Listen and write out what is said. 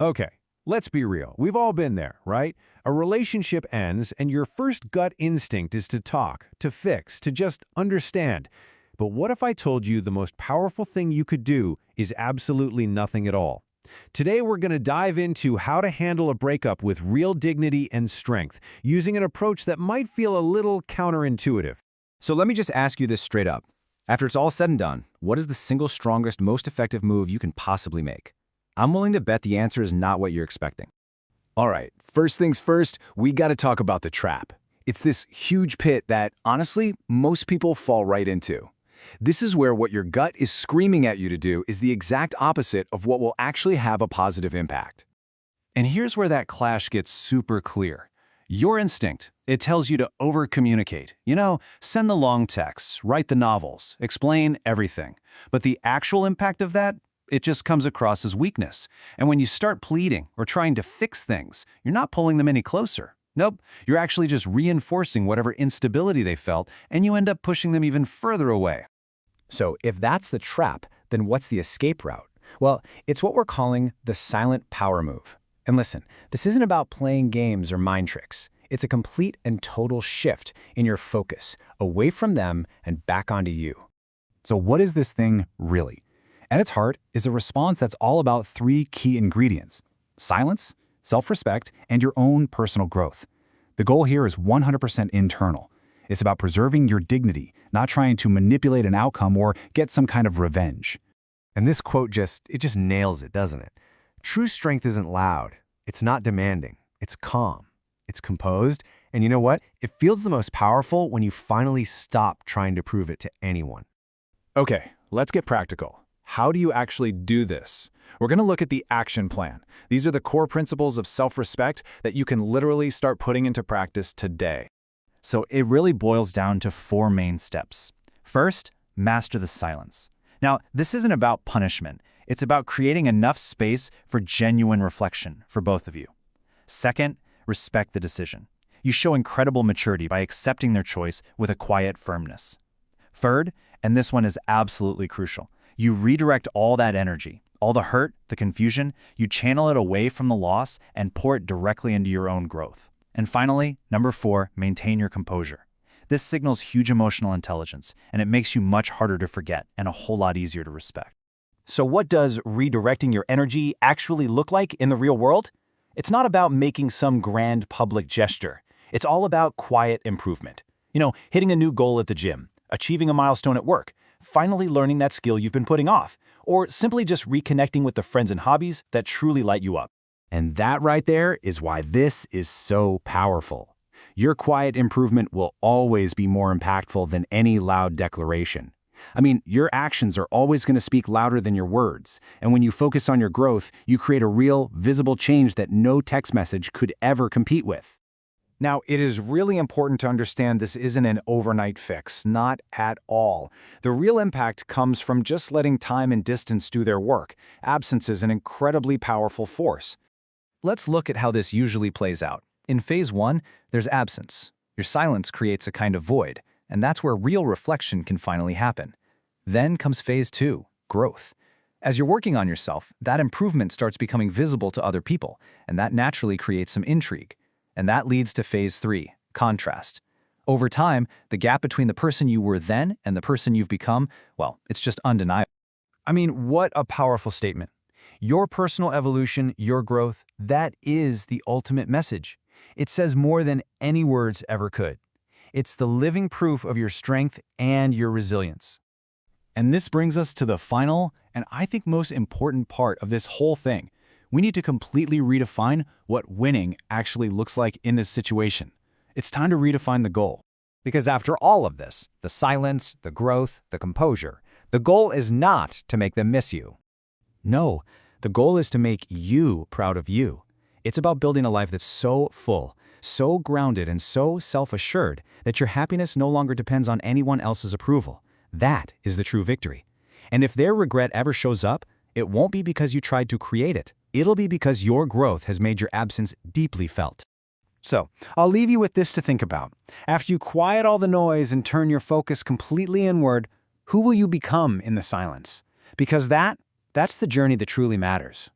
Okay, let's be real. We've all been there, right? A relationship ends and your first gut instinct is to talk, to fix, to just understand. But what if I told you the most powerful thing you could do is absolutely nothing at all? Today we're going to dive into how to handle a breakup with real dignity and strength, using an approach that might feel a little counterintuitive. So let me just ask you this straight up. After it's all said and done, what is the single strongest, most effective move you can possibly make? I'm willing to bet the answer is not what you're expecting. All right, first things first, we got to talk about the trap. It's this huge pit that, honestly, most people fall right into. This is where what your gut is screaming at you to do is the exact opposite of what will actually have a positive impact. And here's where that clash gets super clear. Your instinct, it tells you to over-communicate. Send the long texts, write the novels, explain everything. But the actual impact of that, it just comes across as weakness. And when you start pleading or trying to fix things, you're not pulling them any closer. Nope, you're actually just reinforcing whatever instability they felt, and you end up pushing them even further away. So if that's the trap, then what's the escape route? Well, it's what we're calling the silent power move. And listen, this isn't about playing games or mind tricks. It's a complete and total shift in your focus, away from them and back onto you. So what is this thing really? At its heart is a response that's all about three key ingredients: silence, self-respect, and your own personal growth. The goal here is 100% internal. It's about preserving your dignity, not trying to manipulate an outcome or get some kind of revenge. And this quote just nails it, doesn't it? True strength isn't loud. It's not demanding. It's calm. It's composed. And you know what? It feels the most powerful when you finally stop trying to prove it to anyone. Okay, let's get practical. How do you actually do this? We're going to look at the action plan. These are the core principles of self-respect that you can literally start putting into practice today. So it really boils down to four main steps. First, master the silence. Now, this isn't about punishment. It's about creating enough space for genuine reflection for both of you. Second, respect the decision. You show incredible maturity by accepting their choice with a quiet firmness. Third, and this one is absolutely crucial, you redirect all that energy, all the hurt, the confusion, you channel it away from the loss and pour it directly into your own growth. And finally, number 4, maintain your composure. This signals huge emotional intelligence, and it makes you much harder to forget and a whole lot easier to respect. So what does redirecting your energy actually look like in the real world? It's not about making some grand public gesture. It's all about quiet improvement. Hitting a new goal at the gym, achieving a milestone at work, finally learning that skill you've been putting off, or simply just reconnecting with the friends and hobbies that truly light you up. And that right there is why this is so powerful. Your quiet improvement will always be more impactful than any loud declaration. Your actions are always going to speak louder than your words. And when you focus on your growth, you create a real, visible change that no text message could ever compete with. Now, it is really important to understand this isn't an overnight fix, not at all. The real impact comes from just letting time and distance do their work. Absence is an incredibly powerful force. Let's look at how this usually plays out. In phase 1, there's absence. Your silence creates a kind of void, and that's where real reflection can finally happen. Then comes phase 2, growth. As you're working on yourself, that improvement starts becoming visible to other people, and that naturally creates some intrigue. And that leads to phase 3, contrast. Over time, the gap between the person you were then and the person you've become, well, it's just undeniable. What a powerful statement. Your personal evolution, your growth, that is the ultimate message. It says more than any words ever could. It's the living proof of your strength and your resilience. And this brings us to the final, and I think most important part of this whole thing. We need to completely redefine what winning actually looks like in this situation. It's time to redefine the goal. Because after all of this, the silence, the growth, the composure, the goal is not to make them miss you. No, the goal is to make you proud of you. It's about building a life that's so full, so grounded, and so self-assured that your happiness no longer depends on anyone else's approval. That is the true victory. And if their regret ever shows up, it won't be because you tried to create it. It'll be because your growth has made your absence deeply felt. So, I'll leave you with this to think about. After you quiet all the noise and turn your focus completely inward, who will you become in the silence? Because that's the journey that truly matters.